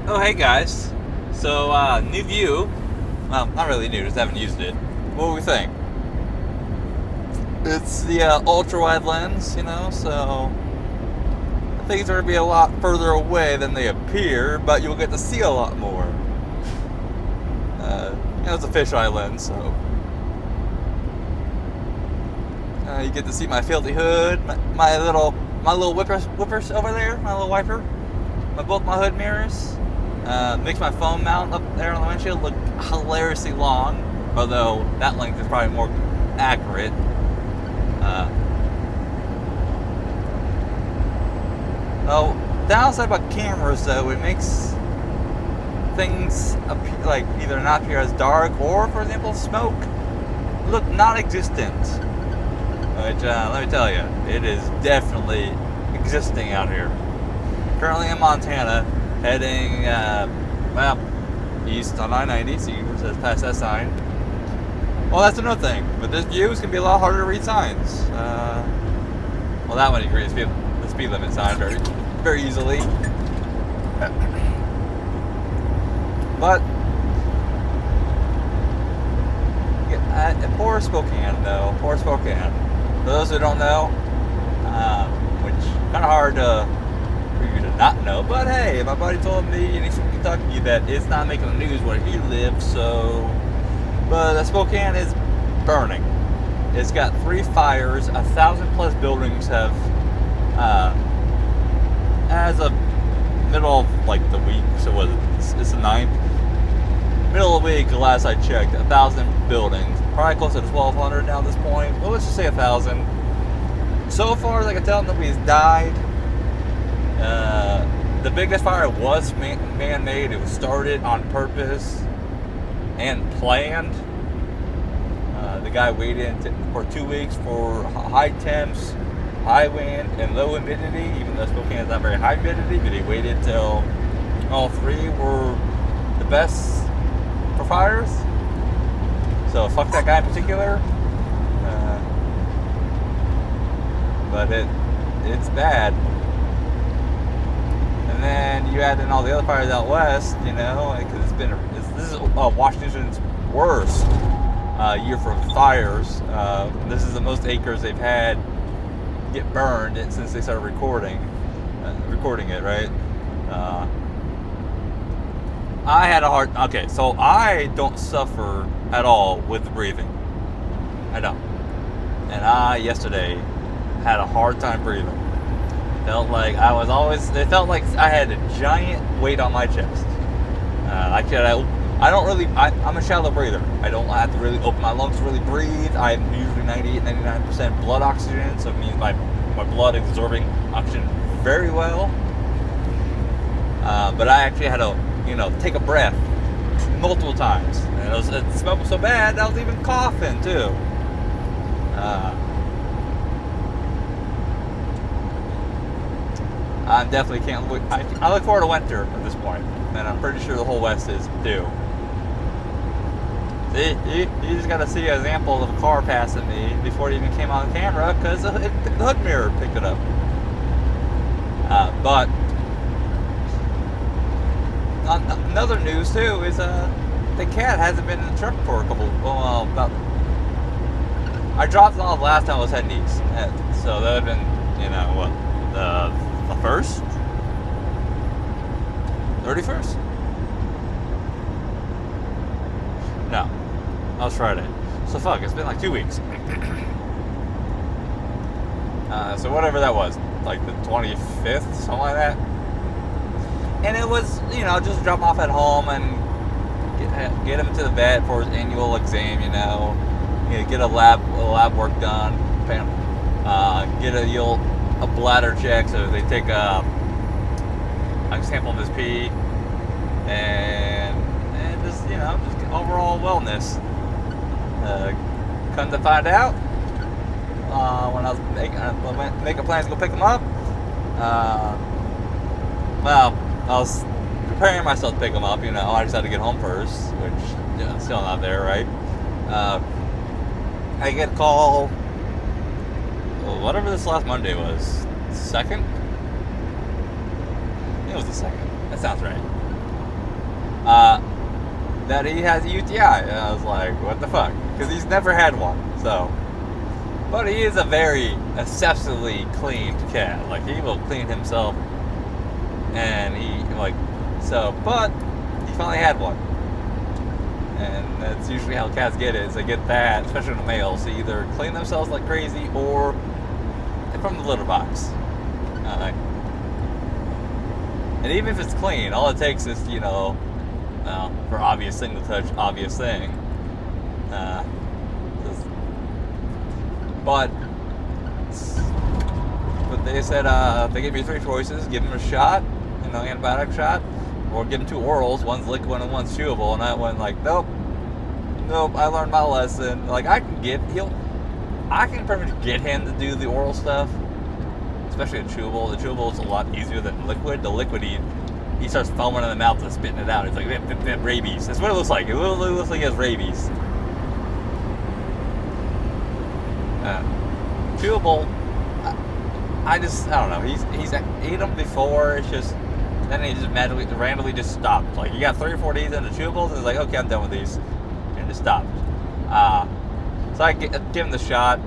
Oh, hey guys. So, new view. Well, not really new, just haven't used it. What do we think? It's the ultra wide lens, so things are going to be a lot further away than they appear, but you'll get to see a lot more. It's a fisheye lens, so you get to see my filthy hood, my little whippers over there, my little wiper, both my hood mirrors. Makes my phone mount up there on the windshield look hilariously long, although that length is probably more accurate. Uh, oh, downside about cameras though, it makes things appear, like either not appear as dark or, for example, smoke look non-existent. Which let me tell you, it is definitely existing out here. Currently in Montana, heading east on I-90, so you just pass that sign. Well, that's another thing. But this view is going to be a lot harder to read signs. Well, that one you can read the speed limit sign very, very easily. But poor Spokane, though. Poor Spokane. For those who don't know, which kind of hard for you to not know, but hey, my buddy told me, and he's from Kentucky, that it's not making the news where he lives, so. But Spokane is burning. It's got 3 fires. 1,000+ buildings have, as of middle of like the week. So what? It's the 9th. Middle of the week, last I checked, 1,000 buildings. Probably close to 1,200 now at this point. Well, let's just say 1,000. So far, as I can tell, nobody's died. The biggest fire was man-made. It was started on purpose and planned. The guy waited for 2 weeks for high temps, high wind, and low humidity, even though Spokane is not very high humidity, but he waited till all 3 were the best for fires. So fuck that guy in particular. But it's bad. And then you add in all the other fires out west, because this is Washington's worst year for fires. This is the most acres they've had get burned since they started recording it, right? I had a hard. Okay, so I don't suffer at all with breathing. I don't. And I yesterday had a hard time breathing. Felt like it felt like I had a giant weight on my chest. I don't really. I'm a shallow breather. I don't have to really open my lungs to really breathe. I'm usually 98-99% blood oxygen, so it means my blood is absorbing oxygen very well. But I actually had to, take a breath multiple times. And it smelled so bad, I was even coughing too. I definitely can't look. I look forward to winter at this point, and I'm pretty sure the whole West is too. See, you just got to see an example of a car passing me before it even came on camera because the hood mirror picked it up. But another news too is the cat hasn't been in the truck for a couple. Well, about. I dropped it off last time I was heading east, so that would have been the 1st, 31st. No, that was Friday. So fuck, it's been like 2 weeks. So whatever that was, like the 25th, something like that. And it was, just drop him off at home and get him to the vet for his annual exam, get a lab work done, get a bladder check, so they take a sample of his pee, and just overall wellness. Come to find out, when I was making plans to go pick him up, I was preparing myself to pick him up. I just had to get home first, which still not there, right? I get a call. Whatever this last Monday was, 2nd? I think it was the 2nd. That sounds right. that he has a UTI. And I was like, what the fuck? Because he's never had one. So, but he is a very exceptionally cleaned cat. Like, he will clean himself. And he, like, so, but he finally had one. And that's usually how cats get it, is they get that, especially in the males. They either clean themselves like crazy or from the litter box. And even if it's clean, all it takes is, for obvious thing to touch obvious thing. But they said they gave me 3 choices: give him a shot, antibiotic shot, or give him 2 orals. One's liquid and one's chewable. And I went like, nope. I learned my lesson. Like, I can pretty much get him to do the oral stuff, especially a chewable. The chewable is a lot easier than liquid. The liquid, he starts foaming in the mouth and spitting it out. It's like rabies. That's what it looks like. It literally looks like he has rabies. Chewable, I don't know. He's eaten them before. It's just then he just randomly just stopped. Like, you got 3 or 4 days into chewables, and it's like, okay, I'm done with these, and just stopped. So I give him the shot.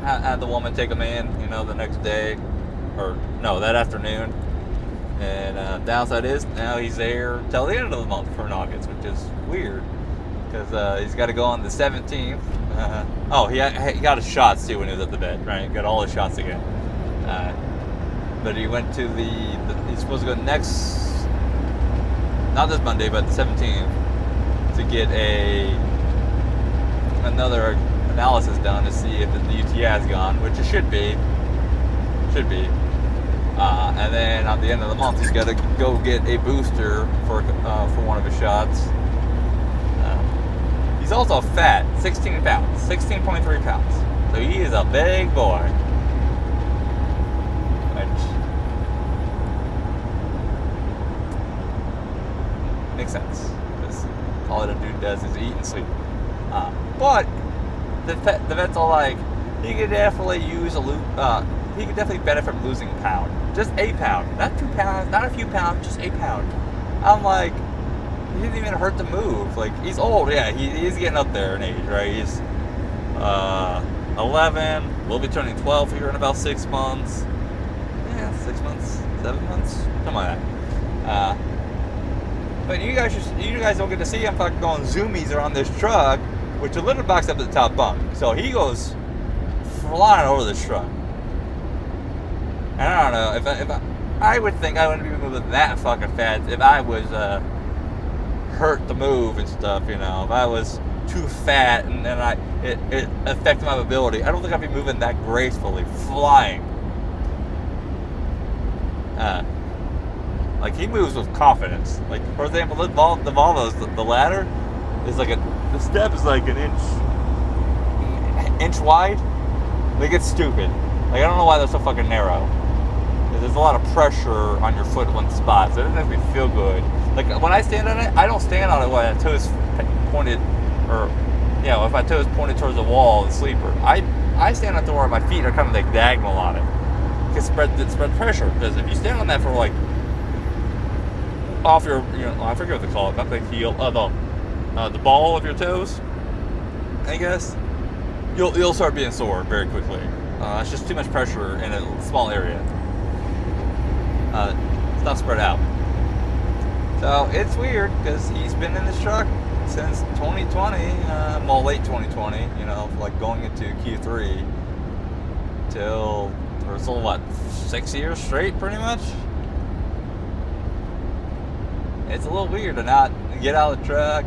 Had the woman take him in, the next day, or no, that afternoon. And downside is now he's there till the end of the month for August, which is weird because he's got to go on the 17th. He got his shots too when he was at the vet, right? Got all his shots again. But he went to he's supposed to go not this Monday, but the 17th to get another analysis done to see if the UTI is gone, which it should be. And then at the end of the month, he's got to go get a booster for one of his shots. He's also fat, 16 pounds, 16.3 pounds. So he is a big boy. Which makes sense, because all that a dude does is eat and sleep. But the vet's all like, he could definitely he could definitely benefit from losing a pound. Just a pound. Not 2 pounds, not a few pounds, just a pound. I'm like, he didn't even hurt to move. Like, he's old, yeah, he's getting up there in age, right? He's 11, will be turning 12 here in about 6 months. Yeah, 6 months, 7 months, something like that. But you guys don't get to see him fucking going zoomies around this truck, which the litter box up at the top bunk. So he goes flying over this truck. And I don't know, if I would think I wouldn't be moving that fucking fast if I was hurt to move and stuff, If I was too fat and it affected my mobility, I don't think I'd be moving that gracefully, flying. Like, he moves with confidence. Like, for example, the Volvo's, the ladder is like the step is like an inch wide. Like, it's stupid. Like, I don't know why they're so fucking narrow. There's a lot of pressure on your foot in one spot, so it doesn't make me feel good. Like, when I stand on it, I don't stand on it when my toes pointed, if my toes pointed towards the wall, the sleeper. I stand on it where my feet are kind of like diagonal on it. It spread pressure, because if you stand on that for like off your, I forget what they call it, not the heel, the ball of your toes, I guess, you'll start being sore very quickly. It's just too much pressure in a small area. It's not spread out. So it's weird because he's been in this truck since 2020, late 2020, like going into Q3 till 6 years straight, pretty much. It's a little weird to not get out of the truck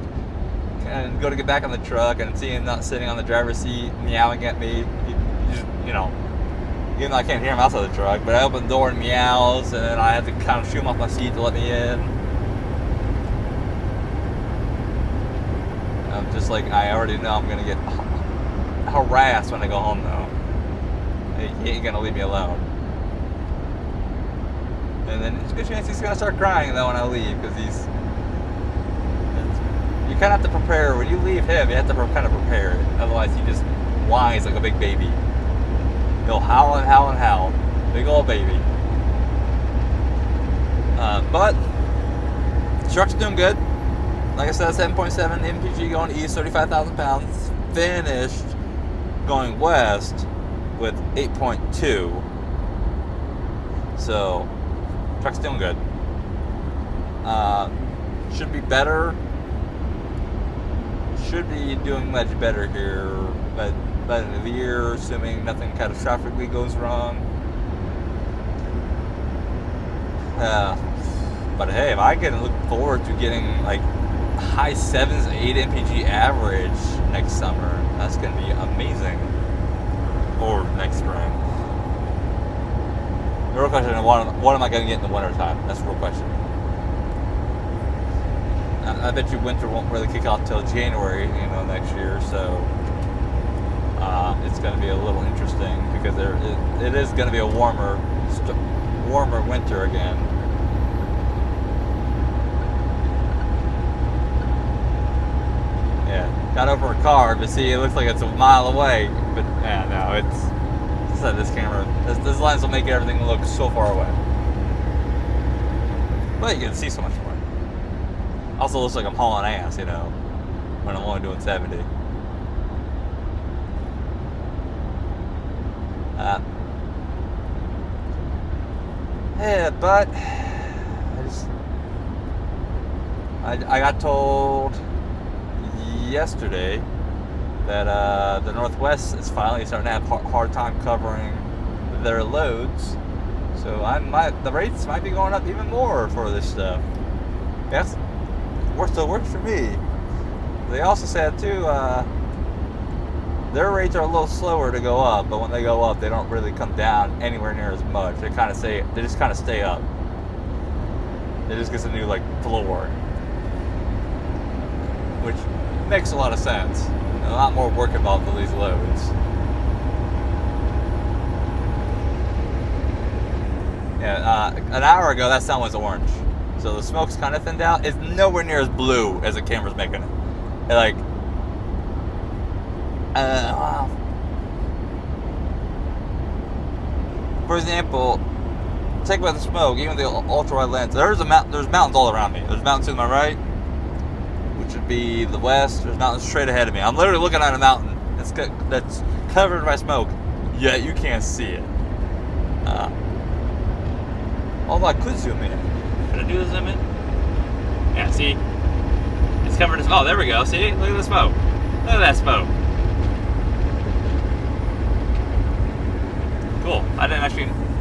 and go to get back on the truck and see him not sitting on the driver's seat meowing at me. Even though I can't hear him outside the truck, but I open the door and meows, and then I have to kind of shoo him off my seat to let me in. I'm just like, I already know I'm gonna get harassed when I go home though. He ain't gonna leave me alone. And then there's a good chance he's gonna start crying though when I leave, because you kind of have to prepare. When you leave him, you have to kind of prepare it. Otherwise he just whines like a big baby. He'll howl and howl and howl. Big old baby. But the truck's doing good. like I said, 7.7 MPG going east, 35,000 pounds. Finished going west with 8.2. So, truck's doing good. Should be better. Should be doing much better here, but by the end of the year, assuming nothing catastrophically goes wrong. But hey, if I can look forward to getting like high 7s, 8 MPG average next summer, that's going to be amazing. Or next spring. The real question is, what am I going to get in the winter time? That's the real question. I bet you winter won't really kick off till January, next year. So it's going to be a little interesting because it is going to be a warmer winter again. Yeah, got over a car, but see, it looks like it's a mile away. But yeah, no, it's this camera. This lens will make everything look so far away. But you can see so much more. Also looks like I'm hauling ass, when I'm only doing 70. Yeah, but I got told yesterday that the Northwest is finally starting to have hard time covering their loads. So the rates might be going up even more for this stuff. Yes. Still works for me. They also said too, their rates are a little slower to go up, but when they go up, they don't really come down anywhere near as much. They just kind of stay up. It just gets a new floor, which makes a lot of sense. A lot more work involved with these loads. Yeah, an hour ago that sun was orange. So the smoke's kind of thinned out. It's nowhere near as blue as the camera's making it. For example, take about the smoke, even the ultra wide lens. There's mountains all around me. There's mountains to my right, which would be the west. There's mountains straight ahead of me. I'm literally looking at a mountain that's covered by smoke, yet you can't see it. Although I could zoom in. Can I do the zoom in? Yeah, see? It's covered in smoke. Oh, there we go. See? Look at the smoke. Look at that smoke. Cool. I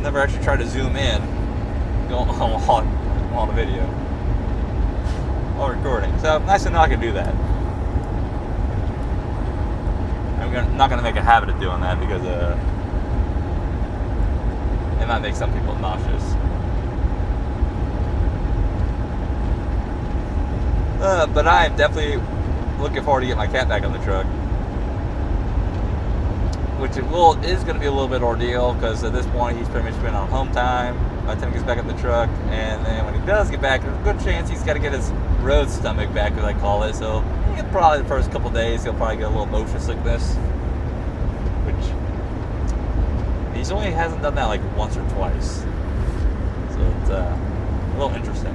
never actually tried to zoom in on the video while recording. So, nice to know I can do that. I'm not going to make a habit of doing that because it might make some people nauseous. But I am definitely looking forward to get my cat back on the truck, which is going to be a little bit ordeal because at this point he's pretty much been on home time by the time he gets back in the truck, and then when he does get back, there's a good chance he's got to get his road stomach back, as I call it. So probably the first couple days he'll probably get a little motion sickness, which he only hasn't done that once or twice. So it's a little interesting.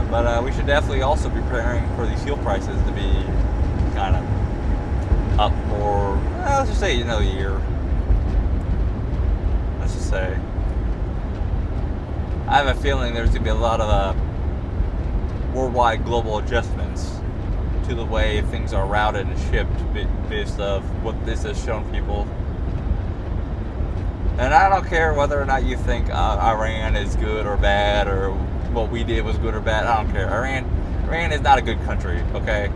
But we should definitely also be preparing for these fuel prices to be kind of up for, let's just say, another year. Let's just say. I have a feeling there's going to be a lot of worldwide global adjustments to the way things are routed and shipped based off what this has shown people. And I don't care whether or not you think Iran is good or bad, or what we did was good or bad. I don't care. Iran is not a good country, okay?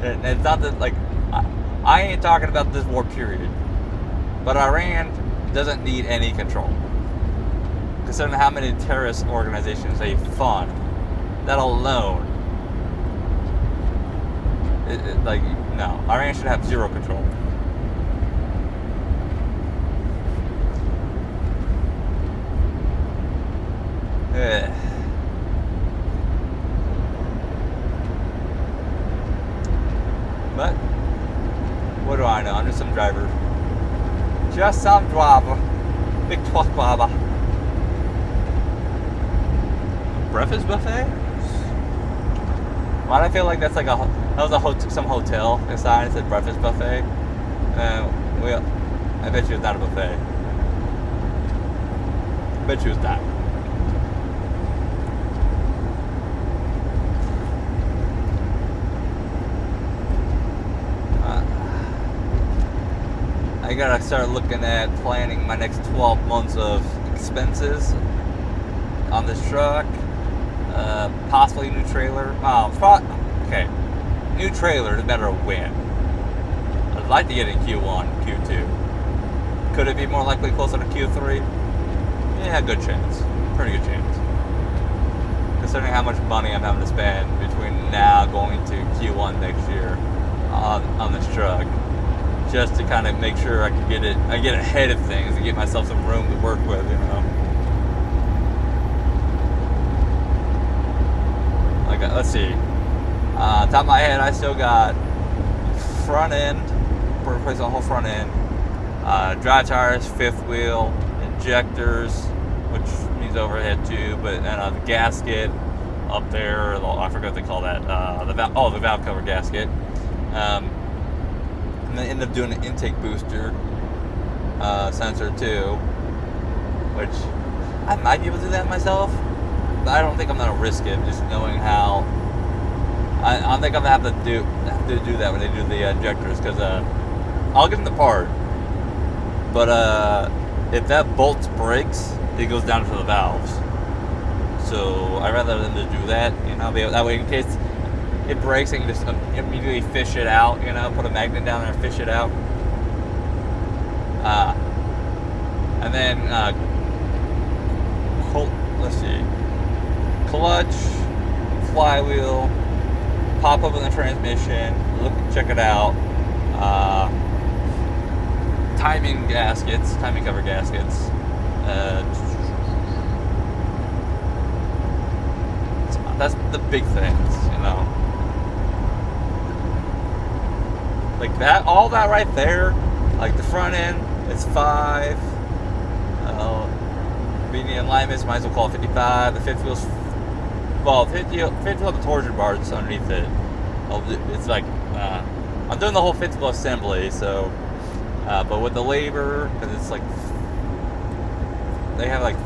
It's not that, I ain't talking about this war period. But Iran doesn't need any control. Considering how many terrorist organizations they fund, that alone, no, Iran should have zero control. But what do I know? I'm just some driver. Just some driver. Big Twat Baba. Breakfast buffet? Why do I feel like that's like some hotel sign that said breakfast buffet? Well, I bet you it's not a buffet. I bet you it's not. I gotta start looking at planning my next 12 months of expenses on this truck. Possibly new trailer. Okay. New trailer no matter when. I'd like to get in Q1, Q2. Could it be more likely closer to Q3? Yeah, good chance. Pretty good chance. Considering how much money I'm having to spend between now going to Q1 next year on this truck. Just to kind of make sure I get ahead of things and get myself some room to work with, you know. Like, let's see. Top of my head, I still got front end, replace the whole front end, drive tires, fifth wheel, injectors, which means overhead tube, and the gasket up there. I forgot what they call that. The valve cover gasket. And then end up doing an intake booster sensor too, which I might be able to do that myself, but I don't think I'm gonna risk it. Just knowing how, I don't think I'm gonna have to do that when they do the injectors, because I'll give them the part, but if that bolt breaks, it goes down to the valves. So I'd rather than to do that, you know, that way in case it breaks, I can just immediately fish it out, you know, put a magnet down there and fish it out. And then, let's see, clutch, flywheel, pop up in the transmission, check it out. Timing cover gaskets. That's the big things, you know. Like that, all that right there, like the front end is 5. Median alignments, might as well call it 55. The fifth wheel's, fifth wheel, the torsion bar is underneath it. It's like, I'm doing the whole fifth wheel assembly, so, but with the labor, because it's like, they have like,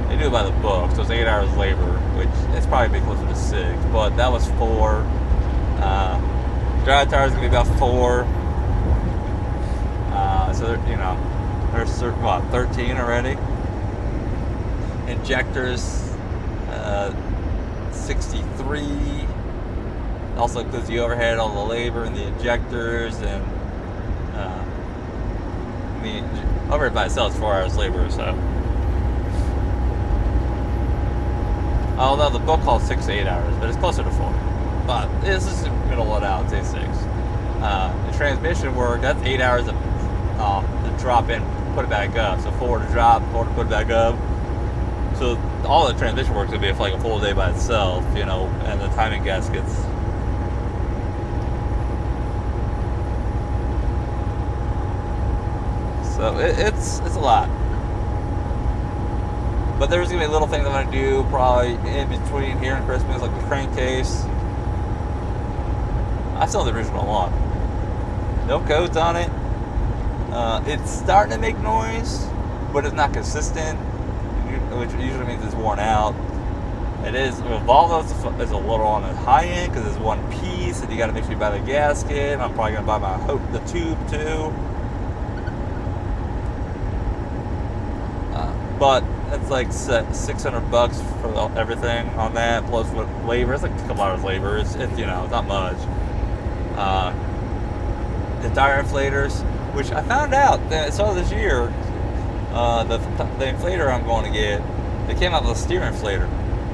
they do it by the book, so it's 8 hours labor, which it's probably be closer to 6, but that was 4. Drive tires gonna be about 4. So you know, there's 13 already. Injectors, 63. Also includes the overhead, all the labor, and the injectors, and the overhead by itself is 4 hours labor. So, although the book calls 6 to 8 hours, but it's closer to 4. But this is middle it out, say 6. The transmission work, that's 8 hours to drop in, put it back up. So 4 to drop, 4 to put it back up. So all the transmission work is going to be like a full day by itself, you know, and the timing gaskets. So it's a lot. But there's going to be little things I'm going to do probably in between here and Christmas, like the crankcase. I still have the original one. No codes on it. It's starting to make noise, but it's not consistent, which usually means it's worn out. It is, Volvo is a little on the high end because it's one piece, and you got to make sure you buy the gasket. I'm probably going to buy the tube too. But it's like $600 for everything on that, plus with labor. It's like a couple hours labor. It's you know, it's not much. The tire inflators, which I found out that this year, the inflator I'm going to get, they came out with a steer inflator.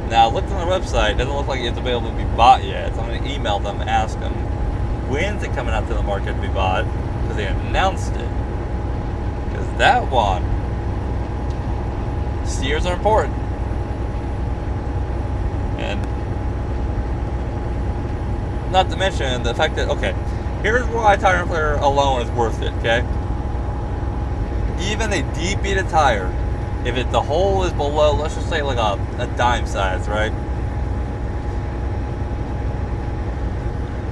Now I looked on their website, it doesn't look like it's available to be bought yet, so I'm going to email them and ask them, when's it coming out to the market to be bought? Because they announced it. Because that one, steers are important. And not to mention the fact that, okay, here's why tire inflator alone is worth it, okay? even a deep beaded tire, if the hole is below, let's just say like a dime size, right?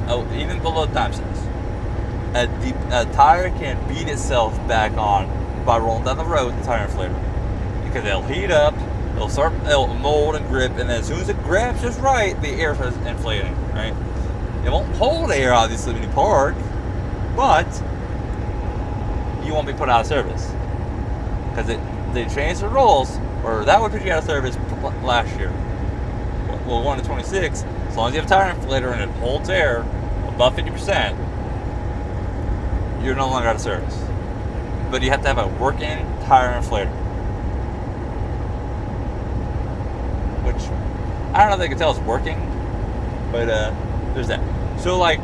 Oh, even below dime size, a tire can beat itself back on by rolling down the road with the tire inflator, because it'll heat up, it'll mold and grip, and then as soon as it grips just right, the air starts inflating, right? It won't hold air, obviously, when you park, but you won't be put out of service, because they changed the rules, or that would put you out of service last year. Well, going to 26, as long as you have a tire inflator and it holds air above 50%, you're no longer out of service. But you have to have a working tire inflator, which I don't know if they can tell it's working, but there's that. So like,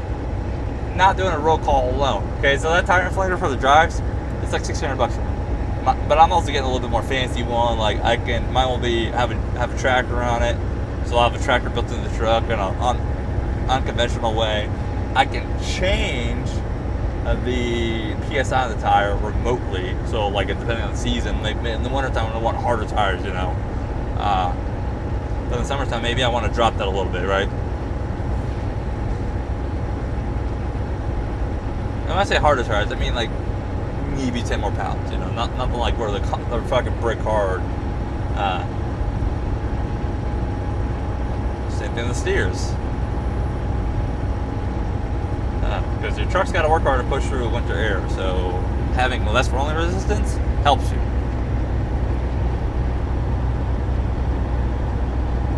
not doing a roll call alone. Okay, so that tire inflator for the drives, it's like $600 a month. But I'm also getting a little bit more fancy one. Like mine will be have a tracker on it, so I'll have a tracker built into the truck in an unconventional way. I can change the PSI of the tire remotely. So like depending on the season, like in the wintertime I want harder tires, you know. But in the summertime maybe I want to drop that a little bit, right? And when I say harder tires, I mean like maybe 10 more pounds, you know, nothing like where they're fucking brick hard. Same thing with steers. Because your truck's got to work hard to push through winter air, so having less rolling resistance helps you.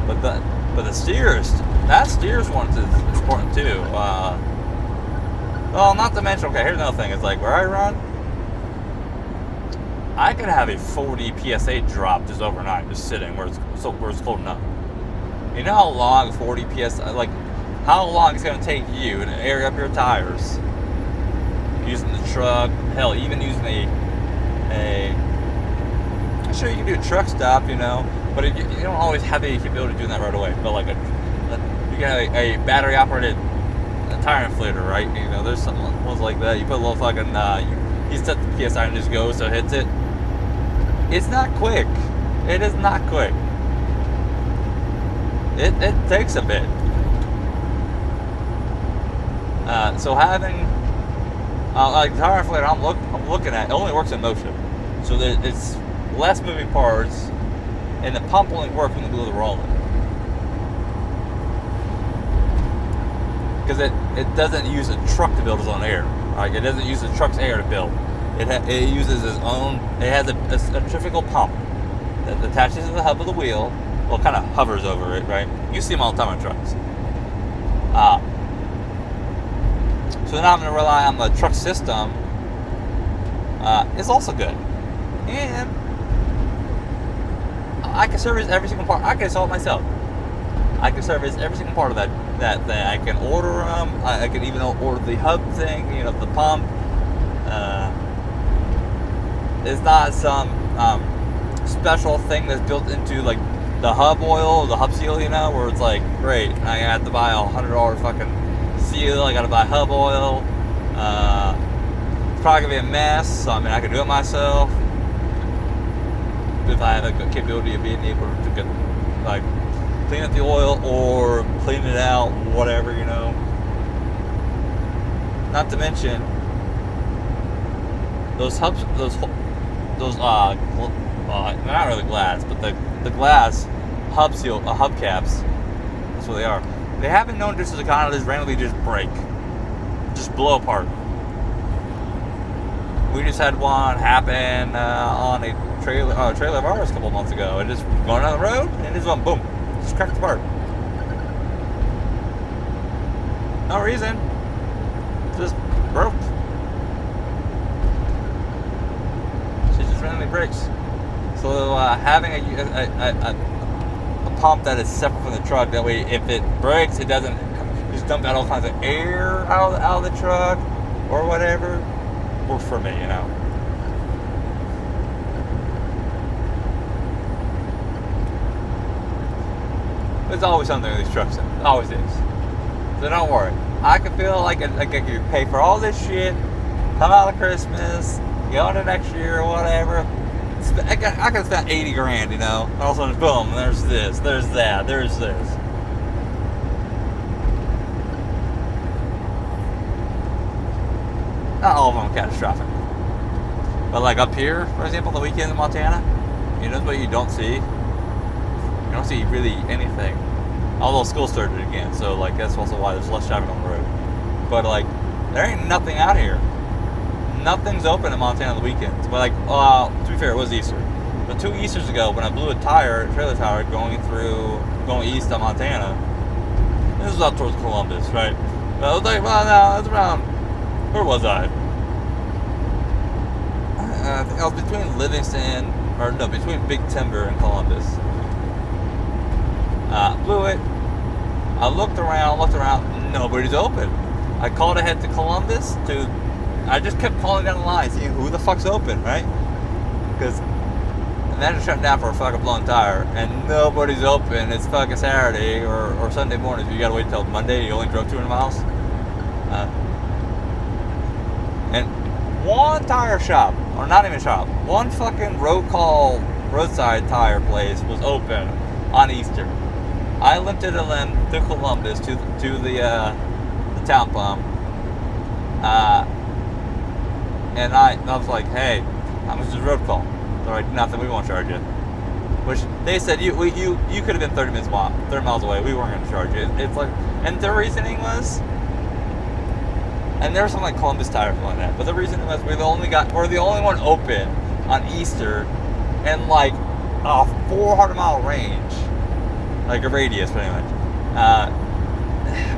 But the steers, that steers one is important too. Well, not to mention, okay, here's another thing. It's like where I run, I could have a 40 PSA drop just overnight, just sitting where it's cold enough. You know how long 40 PSI, like how long it's going to take you to air up your tires using the truck, hell, even using I'm sure you can do a truck stop, you know, but you don't always have the capability of doing that right away. But like you can have a battery operated tire inflator, right? You know, there's some ones like that. You put a little fucking, you set the PSI and just goes, so it hits it. It's not quick. It is not quick. It takes a bit. So having like the tire inflator I'm looking at, it only works in motion, so that it's less moving parts, and the pump only works when the wheels are rolling, because it doesn't use a truck to build its own air. Right? It doesn't use the truck's air to build. It uses its own. It has a centrifugal pump that attaches to the hub of the wheel. Well, it kind of hovers over it, right? You see them all the time on trucks. So now I'm going to rely on the truck system. It's also good. And I can service every single part. I can install it myself. I can service every single part of that thing. I can order them. I can even order the hub thing, you know, the pump. It's not some special thing that's built into like the hub oil, the hub seal, you know, where it's like, great, I have to buy a $100 fucking seal, I gotta buy hub oil. It's probably gonna be a mess, so I mean, I can do it myself if I have a good capability of being able to get, like, clean up the oil or clean it out, whatever, you know. Not to mention those hubs, those not really glass, but the glass hub seal, hub caps. That's what they are. They haven't known just to kind of just randomly just break, just blow apart. We just had one happen on a trailer of ours a couple months ago. It just going down the road and it just went boom, just cracked apart. No reason, just broke. She just randomly breaks. So having a pump that is separate from the truck, that way if it breaks, it doesn't just dump out all kinds of air out of the truck or whatever, works for me, you know. There's always something with these trucks, it always is. So don't worry. I can feel like I could pay for all this shit, come out of Christmas, going to next year or whatever. I could have spent 80 grand, you know. All of a sudden, boom, there's this, there's that, there's this. Not all of them catastrophic. But like up here, for example, the weekend in Montana, you know what you don't see? You don't see really anything. Although school started again, so like that's also why there's less traffic on the road. But like, there ain't nothing out here. Nothing's open in Montana on the weekends. But like, to be fair, it was Easter. But 2 Easters ago, when I blew a trailer tire going east on Montana, this was up towards Columbus, right? But I was like, well, no, that's around, where was I? I think I was between Livingston, between Big Timber and Columbus. Blew it. I looked around, nobody's open. I called ahead to Columbus I just kept calling down the line, seeing who the fuck's open, right? Because imagine shutting down for a fucking blown tire and nobody's open. It's fucking Saturday or Sunday morning. So you gotta wait till Monday. You only drove 200 miles. And one tire shop, or not even shop, one fucking roadside tire place was open on Easter. I limped it a limb to Columbus to the town pump. And I was like, hey, how much is the road call? They're like, nothing, we won't charge you. Which they said, you could have been 30 miles away, we weren't going to charge you. It's like, and their reasoning was, and there was some like Columbus Tire like that, but the reasoning was we're the only one open on Easter in like a 400-mile range, like a radius pretty much.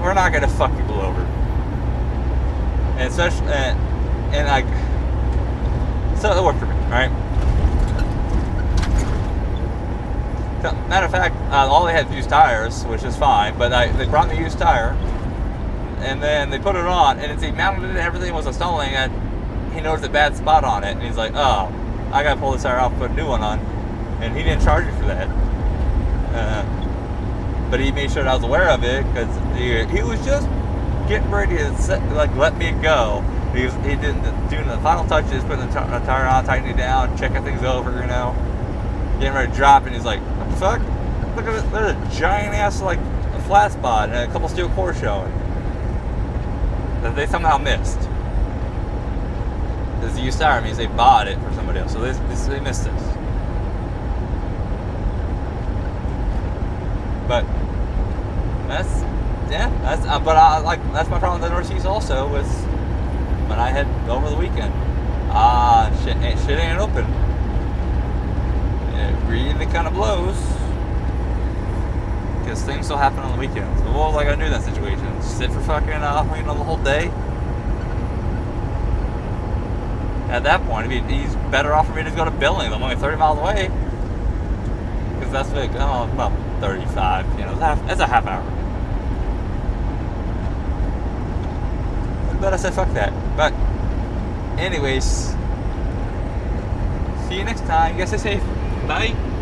We're not going to fuck people over. And especially, and like, so it worked for me, right? So, matter of fact, all they had was used tires, which is fine, but they brought me a used tire, and then they put it on, and he mounted it and everything was installing it. He noticed a bad spot on it, and he's like, oh, I gotta pull this tire off and put a new one on, and he didn't charge me for that. But he made sure that I was aware of it, because he was just getting ready to let me go. He did doing the final touches, putting the tire on, tightening it down, checking things over, you know, getting ready to drop, and he's like, what the fuck? Look at it, there's a giant ass like a flat spot and a couple steel cores showing that they somehow missed. This used tire means they bought it for somebody else, so they missed this. But that's my problem with the Northeast also was when I had over the weekend. Shit ain't open. And it really kind of blows because things still happen on the weekends. But what was I gonna do in that situation? Sit for fucking the whole day? At that point, he's better off for me to go to Billings. I'm only 30 miles away because that's like about 35. You know, that's a half hour. But I said fuck that. But anyways, see you next time. You guys stay safe. Bye.